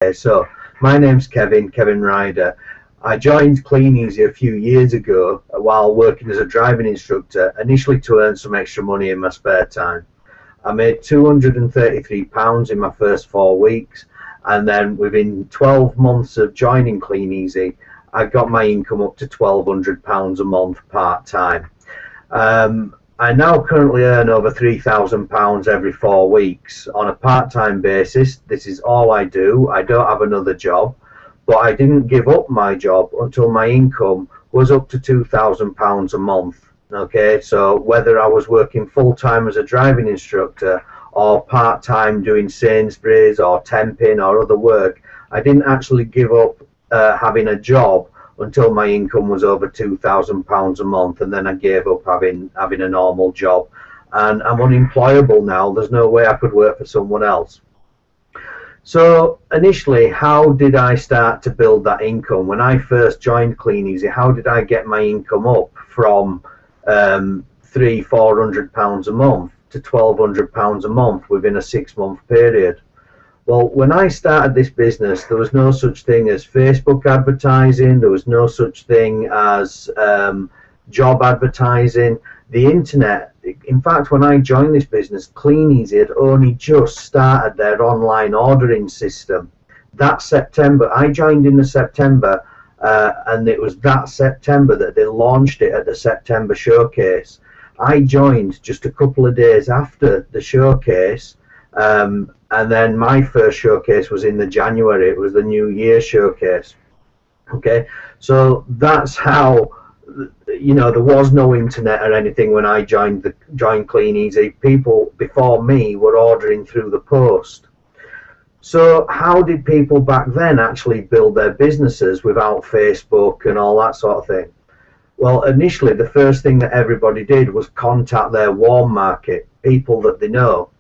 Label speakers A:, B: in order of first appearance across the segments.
A: So my name's Kevin Ryder. I joined Clean Easy a few years ago while working as a driving instructor, initially to earn some extra money in my spare time. I made £233 in my first 4 weeks, and then within 12 months of joining Clean Easy, I got my income up to £1,200 a month part-time. I now currently earn over £3,000 every 4 weeks on a part-time basis. This is all I do. I don't have another job, but I didn't give up my job until my income was up to £2,000 a month. Okay, so whether I was working full-time as a driving instructor or part-time doing Sainsbury's or temping or other work, I didn't actually give up having a job until my income was over £2,000 a month, and then I gave up having a normal job, and I'm unemployable now. There's no way I could work for someone else. So initially, how did I start to build that income? When I first joined Clean Easy, how did I get my income up from £300–400 a month to £1,200 a month within a 6-month period? Well, when I started this business, there was no such thing as Facebook advertising. There was no such thing as job advertising. The internet, in fact, when I joined this business, Clean Easy had only just started their online ordering system. That September, I joined in the September, and it was that September that they launched it at the September showcase. I joined just a couple of days after the showcase. And then my first showcase was in the January. It was the New Year showcase. Okay, so that's how, there was no internet or anything when I joined Clean Easy. People before me were ordering through the post. So how did people back then actually build their businesses without Facebook and all that sort of thing? Well, initially the first thing that everybody did was contact their warm market, people that they know.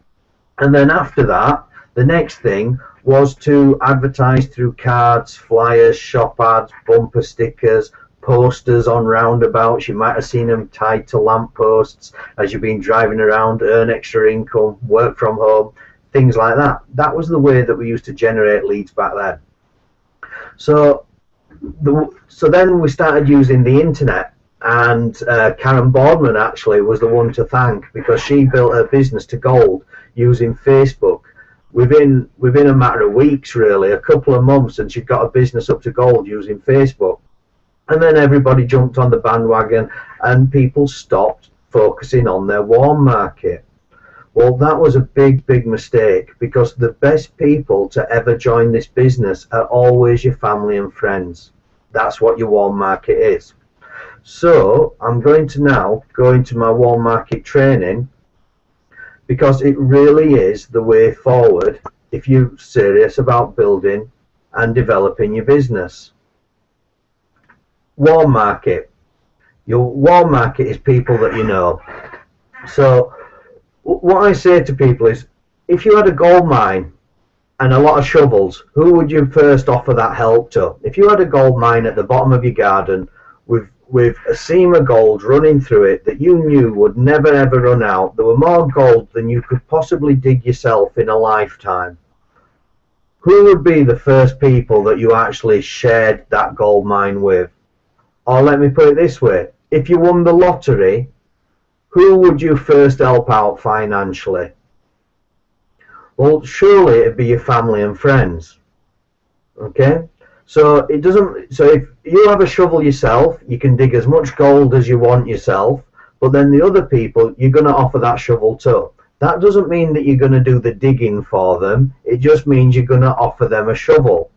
A: And then after that, the next thing was to advertise through cards, flyers, shop ads, bumper stickers, posters on roundabouts. You might have seen them tied to lampposts as you've been driving around, earn extra income, work from home, things like that. That was the way that we used to generate leads back then. So then we started using the internet. And Karen Boardman actually was the one to thank, because she built her business to gold using Facebook within a matter of weeks, really, a couple of months, and she got a business up to gold using Facebook. And then everybody jumped on the bandwagon and people stopped focusing on their warm market. Well, that was a big mistake, because the best people to ever join this business are always your family and friends. That's what your warm market is. So I'm going to now go into my warm market training, because it really is the way forward if you're serious about building and developing your business. Warm market. Your warm market is people that you know. So what I say to people is, if you had a gold mine and a lot of shovels, who would you first offer that help to? If you had a gold mine at the bottom of your garden with a seam of gold running through it that you knew would never ever run out, there were more gold than you could possibly dig yourself in a lifetime, who would be the first people that you actually shared that gold mine with? Or let me put it this way, if you won the lottery, who would you first help out financially? Well, surely it'd be your family and friends. Okay? So if you have a shovel yourself, you can dig as much gold as you want yourself, but then the other people, you're going to offer that shovel to. That doesn't mean that you're going to do the digging for them. It just means you're going to offer them a shovel.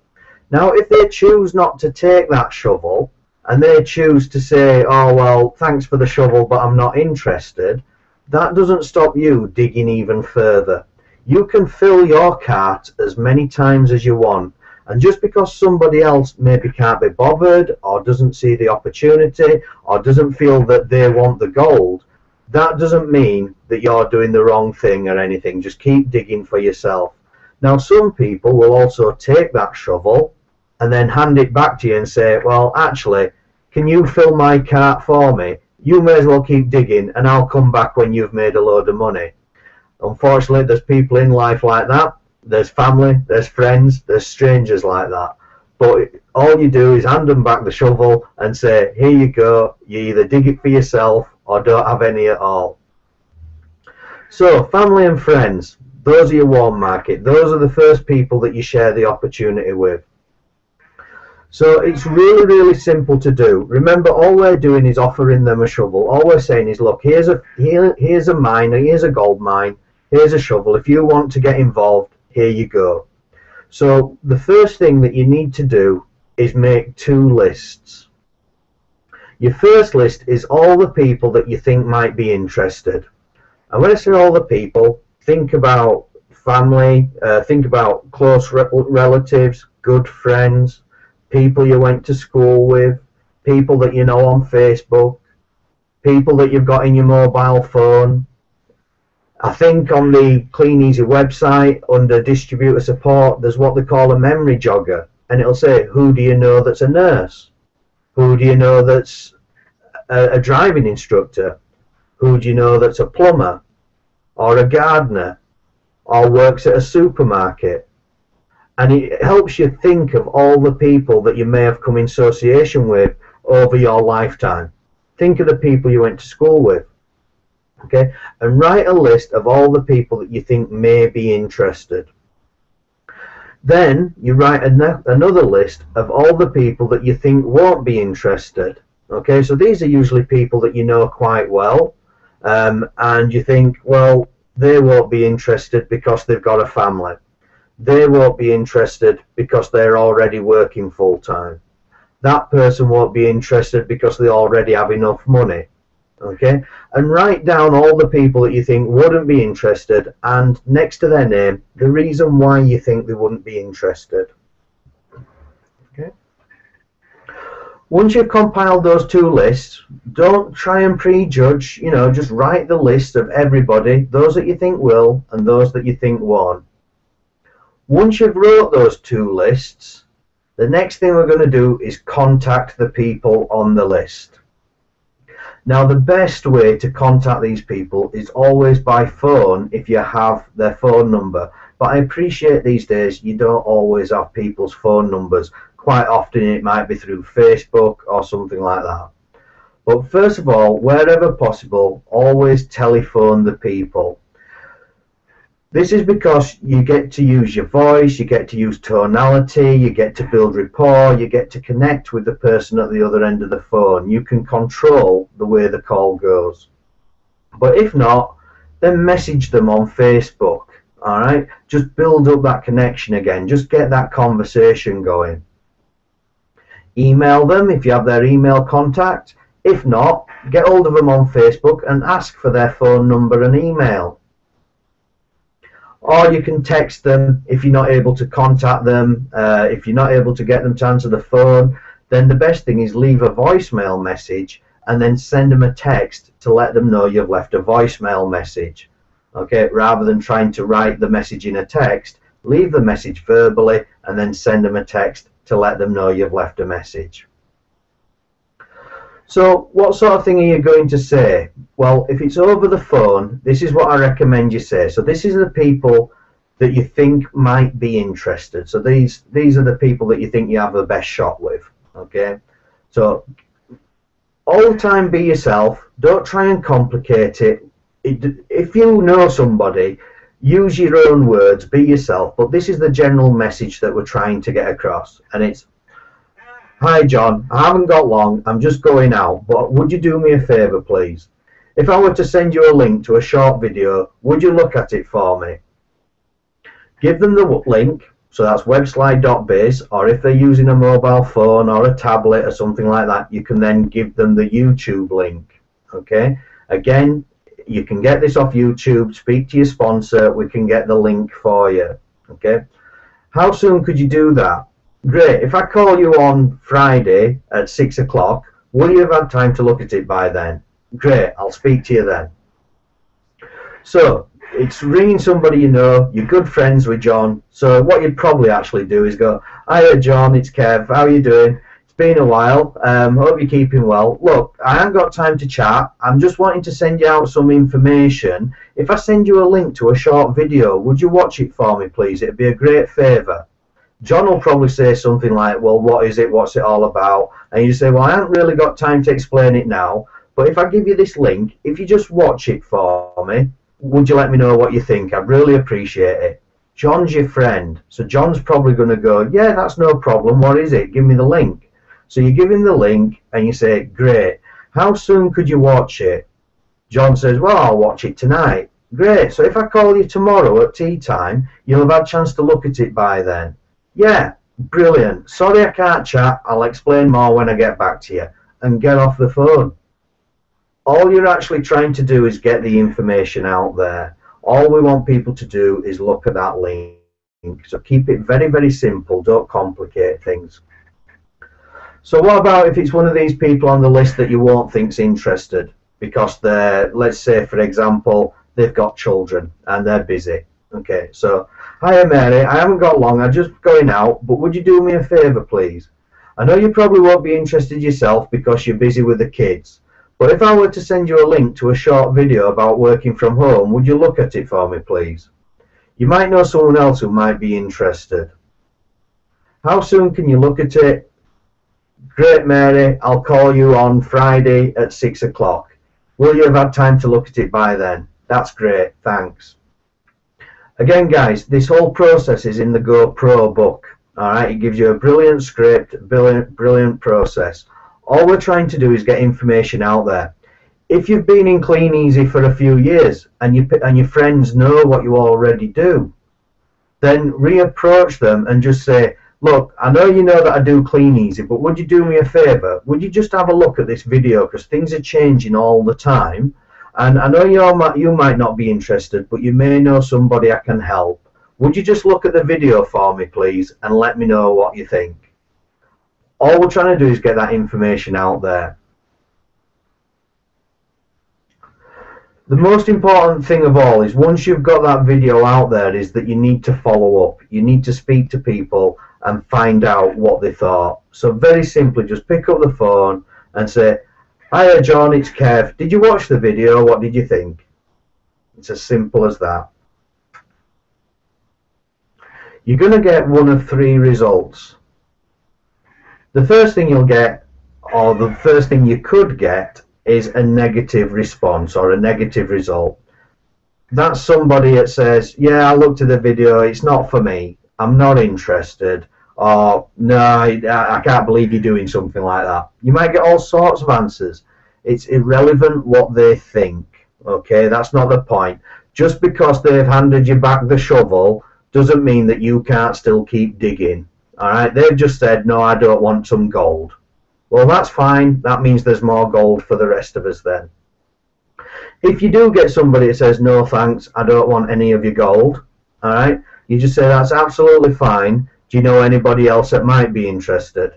A: Now, if they choose not to take that shovel, and they choose to say, oh, well, thanks for the shovel, but I'm not interested, that doesn't stop you digging even further. You can fill your cart as many times as you want. And just because somebody else maybe can't be bothered, or doesn't see the opportunity, or doesn't feel that they want the gold, that doesn't mean that you're doing the wrong thing or anything. Just keep digging for yourself. Now, some people will also take that shovel and then hand it back to you and say, well, actually, can you fill my cart for me? You may as well keep digging and I'll come back when you've made a load of money. Unfortunately, there's people in life like that. There's family, there's friends, there's strangers like that. But all you do is hand them back the shovel and say, here you go, you either dig it for yourself or don't have any at all. So family and friends, those are your warm market. Those are the first people that you share the opportunity with. So it's really, really simple to do. Remember, all we're doing is offering them a shovel. All we're saying is, look, here's a mine, here's a gold mine, here's a shovel. If you want to get involved, here you go. So the first thing that you need to do is make 2 lists. Your first list is all the people that you think might be interested. And when I say all the people, think about family, think about close relatives, good friends, people you went to school with, people that you know on Facebook, people that you've got in your mobile phone. I think on the Clean Easy website, under distributor support, there's what they call a memory jogger. And it'll say, who do you know that's a nurse? Who do you know that's a driving instructor? Who do you know that's a plumber? Or a gardener? Or works at a supermarket? And it helps you think of all the people that you may have come in association with over your lifetime. Think of the people you went to school with. Okay, and write a list of all the people that you think may be interested. Then you write another list of all the people that you think won't be interested. Okay, so these are usually people that you know quite well, and you think, well, they won't be interested because they've got a family. They won't be interested because they're already working full-time. That person won't be interested because they already have enough money. Okay, and write down all the people that you think wouldn't be interested, and next to their name, the reason why you think they wouldn't be interested. Okay. Once you've compiled those 2 lists, don't try and prejudge, just write the list of everybody, those that you think will and those that you think won't. Once you've wrote those 2 lists, the next thing we're going to do is contact the people on the list. Now, the best way to contact these people is always by phone if you have their phone number. But I appreciate these days you don't always have people's phone numbers. Quite often it might be through Facebook or something like that. But first of all, wherever possible, always telephone the people. This is because you get to use your voice, you get to use tonality, you get to build rapport, you get to connect with the person at the other end of the phone. You can control the way the call goes. But if not, then message them on Facebook, all right? Just build up that connection again. Just get that conversation going. Email them if you have their email contact. If not, get hold of them on Facebook and ask for their phone number and email. Or you can text them if you're not able to contact them. If you're not able to get them to answer the phone, then the best thing is leave a voicemail message and then send them a text to let them know you've left a voicemail message. Okay, rather than trying to write the message in a text, leave the message verbally and then send them a text to let them know you've left a message. So what sort of thing are you going to say? Well, if it's over the phone, this is what I recommend you say. So this is the people that you think might be interested. So these are the people that you think you have the best shot with. Okay, so all the time be yourself. Don't try and complicate it. If you know somebody, use your own words, be yourself. But this is the general message that we're trying to get across, and it's, hi John, I haven't got long, I'm just going out, but would you do me a favour please? If I were to send you a link to a short video, would you look at it for me? Give them the link, so that's webslide.biz, or if they're using a mobile phone or a tablet or something like that, you can then give them the YouTube link. Okay, again, you can get this off YouTube, speak to your sponsor, we can get the link for you. Okay, how soon could you do that? Great. If I call you on Friday at 6 o'clock, will you have had time to look at it by then? Great. I'll speak to you then. So it's ringing somebody you know, you're good friends with John. So what you'd probably actually do is go, hiya John, it's Kev, how are you doing? It's been a while. Hope you're keeping well. Look, I haven't got time to chat. I'm just wanting to send you out some information. If I send you a link to a short video, would you watch it for me, please? It'd be a great favour. John will probably say something like, well, what is it? What's it all about? And you say, well, I haven't really got time to explain it now. But if I give you this link, if you just watch it for me, would you let me know what you think? I'd really appreciate it. John's your friend. So John's probably going to go, yeah, that's no problem. What is it? Give me the link. So you give him the link and you say, great. How soon could you watch it? John says, well, I'll watch it tonight. Great. So if I call you tomorrow at tea time, you'll have had a chance to look at it by then. Yeah, brilliant. Sorry I can't chat. I'll explain more when I get back to you. And get off the phone. All you're actually trying to do is get the information out there. All we want people to do is look at that link. So keep it very, very simple. Don't complicate things. So what about if it's one of these people on the list that you won't think's interested because they're, let's say, for example, they've got children and they're busy. Okay, so, hiya Mary, I haven't got long, I'm just going out, but would you do me a favour, please? I know you probably won't be interested yourself because you're busy with the kids, but if I were to send you a link to a short video about working from home, would you look at it for me, please? You might know someone else who might be interested. How soon can you look at it? Great, Mary, I'll call you on Friday at 6 o'clock. Will you have had time to look at it by then? That's great, thanks. Again, guys, this whole process is in the GoPro book. All right, it gives you a brilliant script, brilliant process. All we're trying to do is get information out there. If you've been in Clean Easy for a few years and your friends know what you already do, then reapproach them and just say, look, I know you know that I do Clean Easy, but would you do me a favour? Would you just have a look at this video because things are changing all the time? And I know you might not be interested, but you may know somebody I can help. Would you just look at the video for me, please, and let me know what you think? All we're trying to do is get that information out there. The most important thing of all is once you've got that video out there is that you need to follow up. You need to speak to people and find out what they thought. So very simply, just pick up the phone and say, hiya John, it's Kev. Did you watch the video? What did you think? It's as simple as that. You're going to get one of three results. The first thing you'll get, or the first thing you could get, is a negative response or a negative result. That's somebody that says, yeah, I looked at the video, it's not for me, I'm not interested, or no, I can't believe you're doing something like that. You might get all sorts of answers. It's irrelevant what they think, okay? That's not the point. Just because they've handed you back the shovel doesn't mean that you can't still keep digging, all right? They've just said, no, I don't want some gold. Well, that's fine. That means there's more gold for the rest of us then. If you do get somebody that says, no thanks, I don't want any of your gold, all right, you just say, that's absolutely fine. Do you know anybody else that might be interested?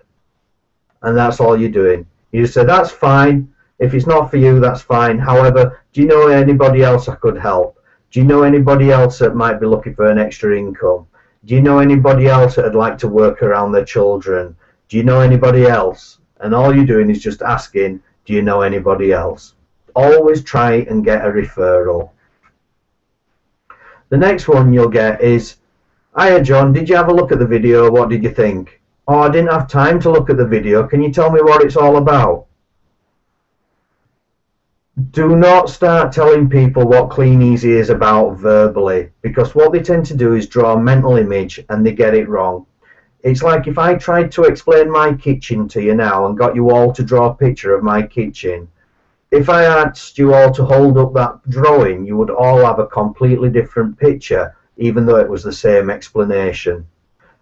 A: And that's all you're doing. You just say, that's fine. If it's not for you, that's fine. However, do you know anybody else I could help? Do you know anybody else that might be looking for an extra income? Do you know anybody else that would like to work around their children? Do you know anybody else? And all you're doing is just asking, do you know anybody else? Always try and get a referral. The next one you'll get is, hiya John, did you have a look at the video? What did you think? Oh, I didn't have time to look at the video. Can you tell me what it's all about? Do not start telling people what Clean Easy is about verbally, because what they tend to do is draw a mental image and they get it wrong. It's like if I tried to explain my kitchen to you now and got you all to draw a picture of my kitchen. If I asked you all to hold up that drawing, you would all have a completely different picture, even though it was the same explanation.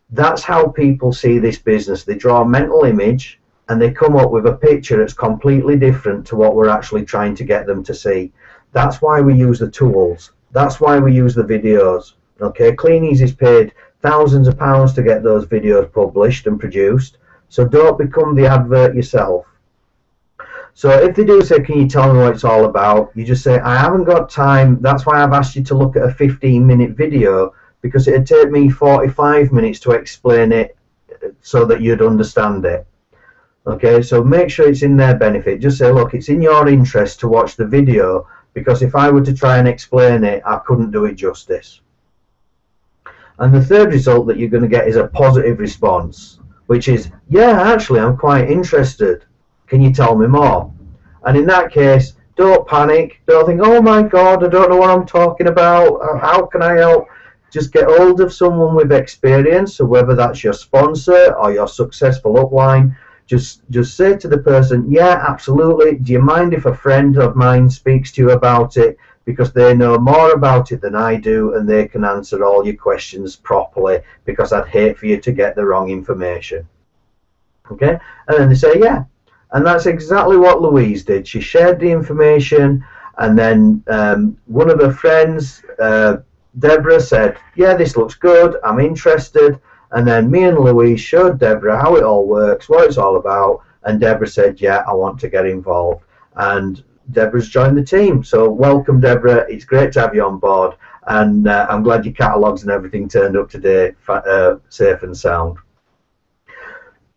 A: That's how people see this business. They draw a mental image and they come up with a picture that's completely different to what we're actually trying to get them to see. That's why we use the tools. That's why we use the videos. Okay, Clean Easy's paid thousands of pounds to get those videos published and produced, so don't become the advert yourself. So if they do say, can you tell me what it's all about, you just say, I haven't got time, that's why I've asked you to look at a 15-minute video, because it'd take me 45 minutes to explain it so that you'd understand it. Okay, so make sure it's in their benefit. Just say, look, it's in your interest to watch the video, because if I were to try and explain it, I couldn't do it justice. And the third result that you're going to get is a positive response, which is, yeah, actually, I'm quite interested. Can you tell me more? And in that case, don't panic. Don't think, oh my God, I don't know what I'm talking about. How can I help? Just get hold of someone with experience. So whether that's your sponsor or your successful upline, just say to the person, yeah, absolutely. Do you mind if a friend of mine speaks to you about it? Because they know more about it than I do, and they can answer all your questions properly, because I'd hate for you to get the wrong information. Okay? And then they say, yeah. And that's exactly what Louise did. She shared the information, and then one of her friends, Deborah, said, yeah, this looks good, I'm interested. And then me and Louise showed Deborah how it all works, what it's all about, and Deborah said, yeah, I want to get involved. And Deborah's joined the team. So welcome, Deborah. It's great to have you on board, and I'm glad your catalogues and everything turned up today, safe and sound.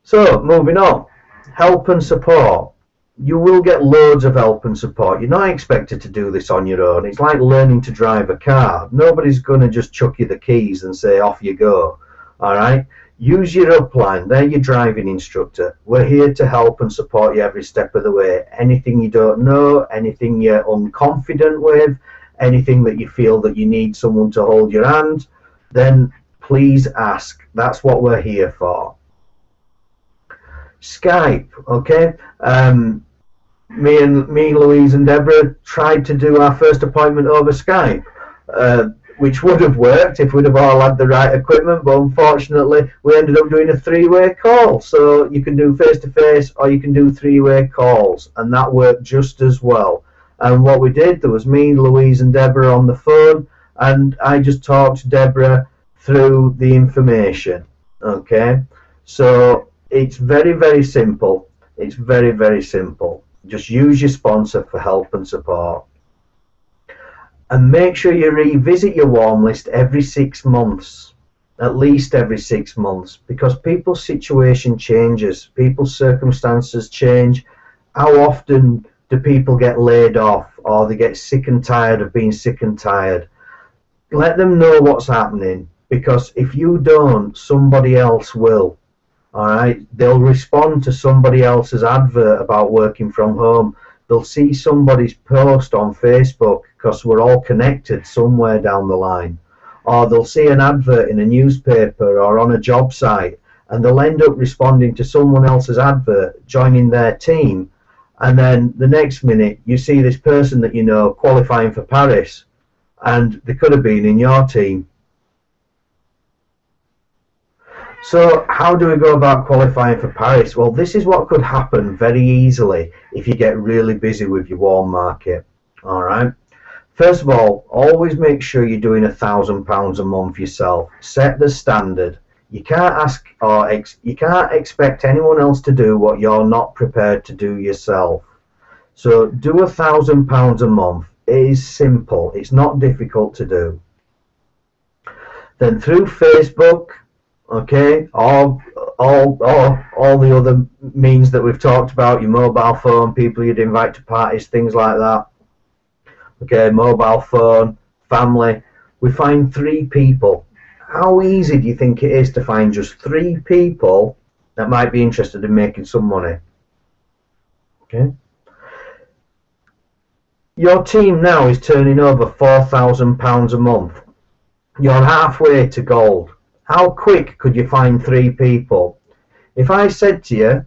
A: So moving on, help and support. You will get loads of help and support. You're not expected to do this on your own. It's like learning to drive a car. Nobody's going to just chuck you the keys and say, off you go. All right? Use your upline. They're your driving instructor. We're here to help and support you every step of the way. Anything you don't know, anything you're unconfident with, anything that you feel that you need someone to hold your hand, then please ask. That's what we're here for. Skype, okay? Me, Louise and Deborah tried to do our first appointment over Skype, which would have worked if we'd have all had the right equipment, but unfortunately we ended up doing a three-way call. So you can do face-to-face or you can do three-way calls, and that worked just as well. And what we did, there was me, Louise and Deborah on the phone, and I just talked to Deborah through the information. Okay, so it's very, very simple. It's very, very simple. Just use your sponsor for help and support. And make sure you revisit your warm list every 6 months, at least every 6 months, because people's situation changes, people's circumstances change. How often do people get laid off, or they get sick and tired of being sick and tired? Let them know what's happening, because if you don't, somebody else will. All right, they'll respond to somebody else's advert about working from home. They'll see somebody's post on Facebook, because we're all connected somewhere down the line. Or they'll see an advert in a newspaper or on a job site, and they'll end up responding to someone else's advert, joining their team. And then the next minute, you see this person that you know qualifying for Paris, and they could have been in your team. So how do we go about qualifying for Paris? Well, this is what could happen very easily if you get really busy with your warm market. All right. First of all, always make sure you're doing £1,000 a month yourself. Set the standard. You can't ask or you can't expect anyone else to do what you're not prepared to do yourself. So do £1,000 a month. It is simple. It's not difficult to do. Then through Facebook, okay, all the other means that we've talked about, your mobile phone, people you'd invite to parties, things like that. Okay, mobile phone, family. We find 3 people. How easy do you think it is to find just 3 people that might be interested in making some money? Okay. Your team now is turning over £4,000 a month. You're halfway to gold. How quick could you find 3 people? If I said to you,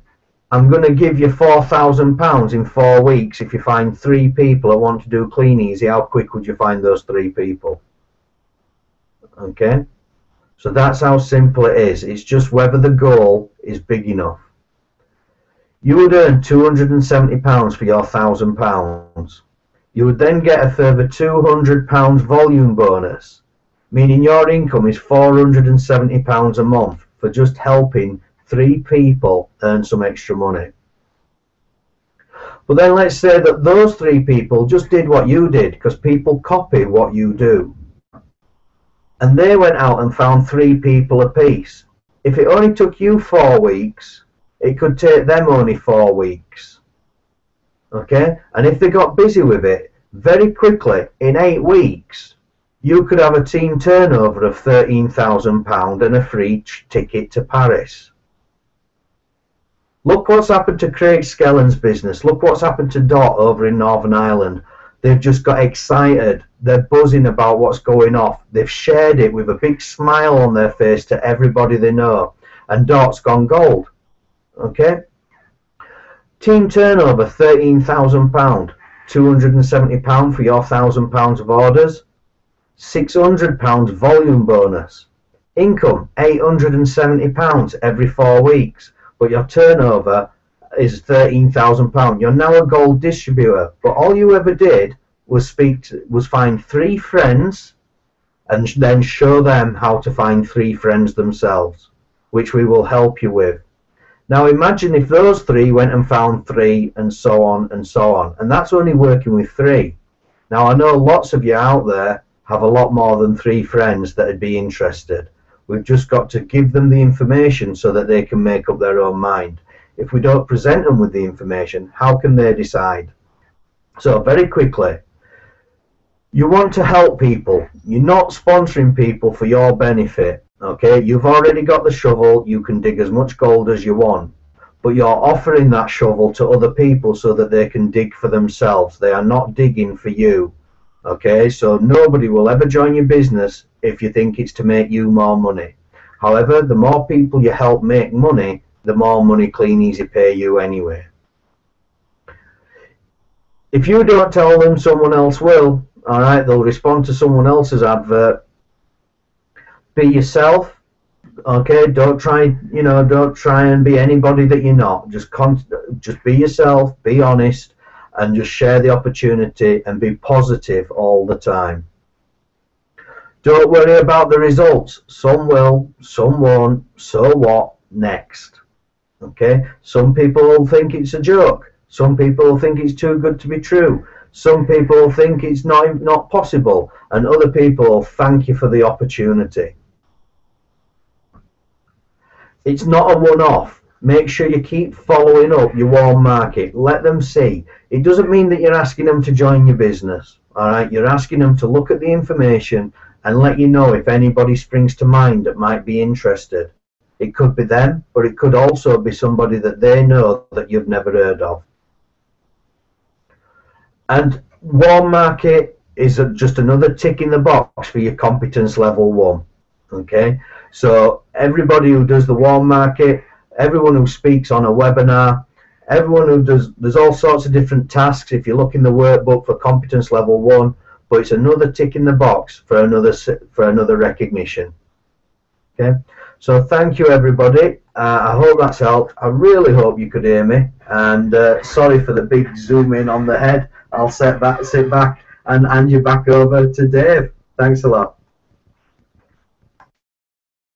A: I'm going to give you £4,000 in 4 weeks if you find 3 people that want to do Clean Easy, how quick would you find those 3 people? Okay, so that's how simple it is. It's just whether the goal is big enough. You would earn £270 for your £1,000. You would then get a further £200 volume bonus, meaning your income is £470 a month for just helping 3 people earn some extra money. But then let's say that those 3 people just did what you did, because people copy what you do. And they went out and found 3 people apiece. If it only took you 4 weeks, it could take them only 4 weeks. Okay, and if they got busy with it, very quickly, in 8 weeks, you could have a team turnover of £13,000 and a free ticket to Paris. Look what's happened to Craig Skellen's business. Look what's happened to Dot over in Northern Ireland. They've just got excited. They're buzzing about what's going off. They've shared it with a big smile on their face to everybody they know. And Dot's gone gold. Okay? Team turnover, £13,000. £270 for your £1,000 of orders. £600 volume bonus. Income, £870 every 4 weeks. But your turnover is £13,000. You're now a gold distributor, but all you ever did was find 3 friends and then show them how to find 3 friends themselves, which we will help you with. Now imagine if those 3 went and found 3 and so on and so on, and that's only working with 3. Now I know lots of you out there have a lot more than 3 friends that would be interested. We've just got to give them the information so that they can make up their own mind. If we don't present them with the information, how can they decide? So very quickly, you want to help people. You're not sponsoring people for your benefit. Okay, you've already got the shovel. You can dig as much gold as you want, but you're offering that shovel to other people so that they can dig for themselves. They are not digging for you. Okay, so nobody will ever join your business if you think it's to make you more money. However, the more people you help make money, the more money Clean Easy pay you anyway. If you don't tell them, someone else will. All right, they'll respond to someone else's advert. Be yourself. Okay, don't try and be anybody that you're not. Just be yourself, be honest, and just share the opportunity and be positive all the time. Don't worry about the results. Some will, some won't. So what? Next. Okay, some people will think it's a joke. Some people will think it's too good to be true. Some people will think it's not possible, and other people will thank you for the opportunity. It's not a one-off. Make sure you keep following up your warm market. Let them see. It doesn't mean that you're asking them to join your business. All right, you're asking them to look at the information and let you know if anybody springs to mind that might be interested. It could be them, but it could also be somebody that they know that you've never heard of. And warm market is just another tick in the box for your competence level 1. Okay, so everybody who does the warm market, everyone who speaks on a webinar, everyone who does, there's all sorts of different tasks if you look in the workbook for competence level 1, but it's another tick in the box for another recognition. Okay, so thank you everybody. I hope that's helped. I really hope you could hear me, and sorry for the big zoom in on the head. I'll sit back and hand you back over to Dave. Thanks a lot.